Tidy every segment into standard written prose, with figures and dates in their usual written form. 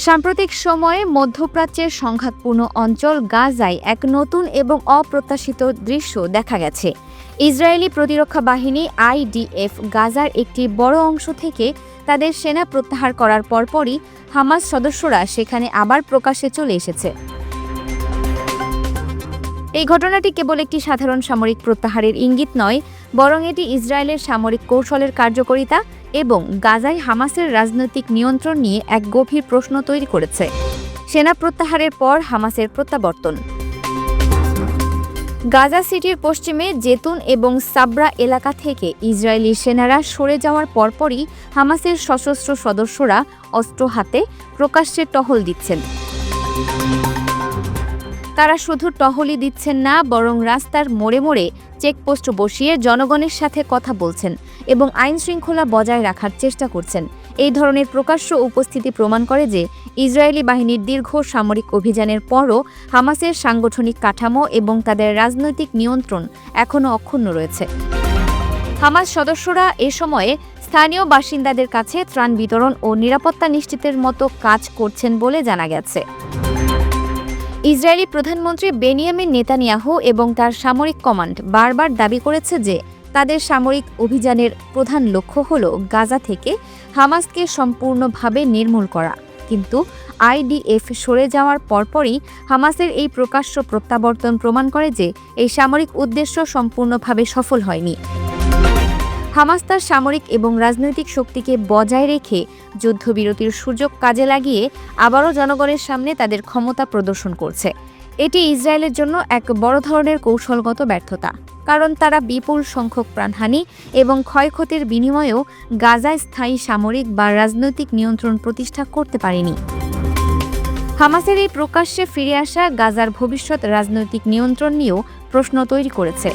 সাম্প্রতিক সময়ে মধ্যপ্রাচ্যের সংঘাতপূর্ণ অঞ্চল গাজায় এক নতুন এবং অপ্রত্যাশিত দৃশ্য দেখা গেছে। ইসরায়েলি প্রতিরক্ষা বাহিনী IDF গাজার একটি বড় অংশ থেকে তাদের সেনা প্রত্যাহার করার পরপরই হামাস সদস্যরা সেখানে আবার প্রকাশ্যে চলে এসেছে। এই ঘটনাটি কেবল একটি সাধারণ সামরিক প্রত্যাহারের ইঙ্গিত নয়, বরং এটি ইসরায়েলের সামরিক কৌশলের কার্যকারিতা এবং গাজায় হামাসের রাজনৈতিক নিয়ন্ত্রণ নিয়ে এক গভীর প্রশ্ন তৈরি করেছে। সেনা প্রত্যাহারের পর হামাসের প্রত্যাবর্তন। গাজা সিটির পশ্চিমে জেতুন এবং সাবরা এলাকা থেকে ইসরায়েলি সেনারা সরে যাওয়ার পরপরই হামাসের সশস্ত্র সদস্যরা অস্ত্র হাতে প্রকাশ্যে টহল দিচ্ছেন। তারা শুধু টহলই দিচ্ছেন না, বরং রাস্তার মোড়ে মোড়ে চেকপোস্ট বসিয়ে জনগণের সাথে কথা বলছেন এবং আইনশৃঙ্খলা বজায় রাখার চেষ্টা করছেন। এই ধরনের প্রকাশ্য উপস্থিতি প্রমাণ করে যে ইসরায়েলি বাহিনীর দীর্ঘ সামরিক অভিযানের পরও হামাসের সাংগঠনিক কাঠামো এবং তাদের রাজনৈতিক নিয়ন্ত্রণ এখনও অক্ষুণ্ণ রয়েছে। হামাস সদস্যরা এ সময়ে স্থানীয় বাসিন্দাদের কাছে ত্রাণ বিতরণ ও নিরাপত্তা নিশ্চিতের মতো কাজ করছেন বলে জানা গেছে। ইসরায়েলি প্রধানমন্ত্রী বেনিয়ামিন নেতানিয়াহু এবং তার সামরিক কমান্ড বারবার দাবি করেছে যে তাদের সামরিক অভিযানের প্রধান লক্ষ্য হল গাজা থেকে হামাসকে সম্পূর্ণভাবে নির্মূল করা। কিন্তু IDF সরে যাওয়ার পরপরই হামাসের এই প্রকাশ্য প্রত্যাবর্তন প্রমাণ করে যে এই সামরিক উদ্দেশ্য সম্পূর্ণভাবে সফল হয়নি। হামাস তার সামরিক এবং রাজনৈতিক শক্তিকে বজায় রেখে যুদ্ধবিরতির সুযোগ কাজে লাগিয়ে আবারও জনগণের সামনে তাদের ক্ষমতা প্রদর্শন করছে। এটি ইসরায়েলের জন্য এক বড় ধরনের কৌশলগত ব্যর্থতা, কারণ তারা বিপুল সংখ্যক প্রাণহানি এবং ক্ষয়ক্ষতির বিনিময়েও গাজায় স্থায়ী সামরিক বা রাজনৈতিক নিয়ন্ত্রণ প্রতিষ্ঠা করতে পারেনি। হামাসের এই প্রকাশ্যে ফিরে আসা গাজার ভবিষ্যৎ রাজনৈতিক নিয়ন্ত্রণ নিয়েও প্রশ্ন তৈরি করেছে।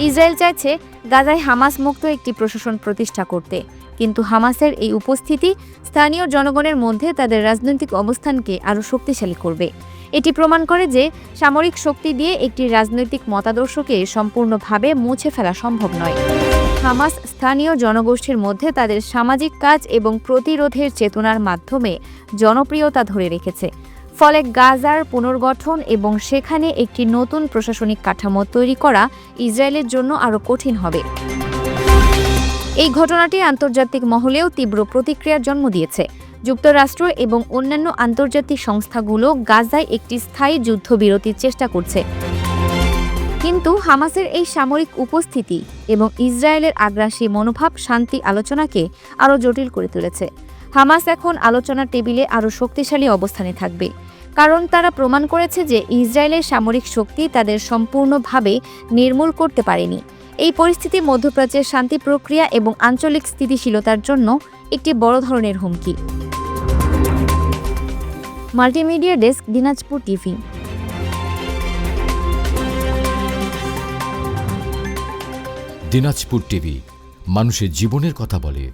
ইসরায়েল চাইছে গাজায় হামাস মুক্ত একটি প্রশাসন প্রতিষ্ঠা করতে, কিন্তু হামাসের এই উপস্থিতি স্থানীয় জনগণের মধ্যে তাদের রাজনৈতিক অবস্থানকে আরও শক্তিশালী করবে। এটি প্রমাণ করে যে সামরিক শক্তি দিয়ে একটি রাজনৈতিক মতাদর্শকে সম্পূর্ণভাবে মুছে ফেলা সম্ভব নয়। হামাস স্থানীয় জনগোষ্ঠীর মধ্যে তাদের সামাজিক কাজ এবং প্রতিরোধের চেতনার মাধ্যমে জনপ্রিয়তা ধরে রেখেছে। ফলে গাজার পুনর্গঠন এবং সেখানে একটি নতুন প্রশাসনিক কাঠামো তৈরি করা ইসরায়েলের জন্য আরও কঠিন হবে। এই ঘটনাটি আন্তর্জাতিক মহলেও তীব্র প্রতিক্রিয়ার জন্ম দিয়েছে। যুক্তরাষ্ট্র এবং অন্যান্য আন্তর্জাতিক সংস্থাগুলো গাজায় একটি স্থায়ী যুদ্ধবিরতির চেষ্টা করছে, কিন্তু হামাসের এই সামরিক উপস্থিতি এবং ইসরায়েলের আগ্রাসী মনোভাব শান্তি আলোচনাকে আরও জটিল করে তুলেছে। হামাস এখন আলোচনার টেবিলে আরও শক্তিশালী অবস্থানে থাকবে, কারণ তারা প্রমাণ করেছে যে ইসরায়েলের সামরিক শক্তি তাদের সম্পূর্ণভাবে নির্মূল করতে পারেনি। এই পরিস্থিতি মধ্যপ্রাচ্যের শান্তি প্রক্রিয়া এবং আঞ্চলিক স্থিতিশীলতার জন্য একটি বড় ধরনের হুমকি। Multimedia desk, Dinajpur TV. Dinajpur TV মানুষের জীবনের কথা বলে।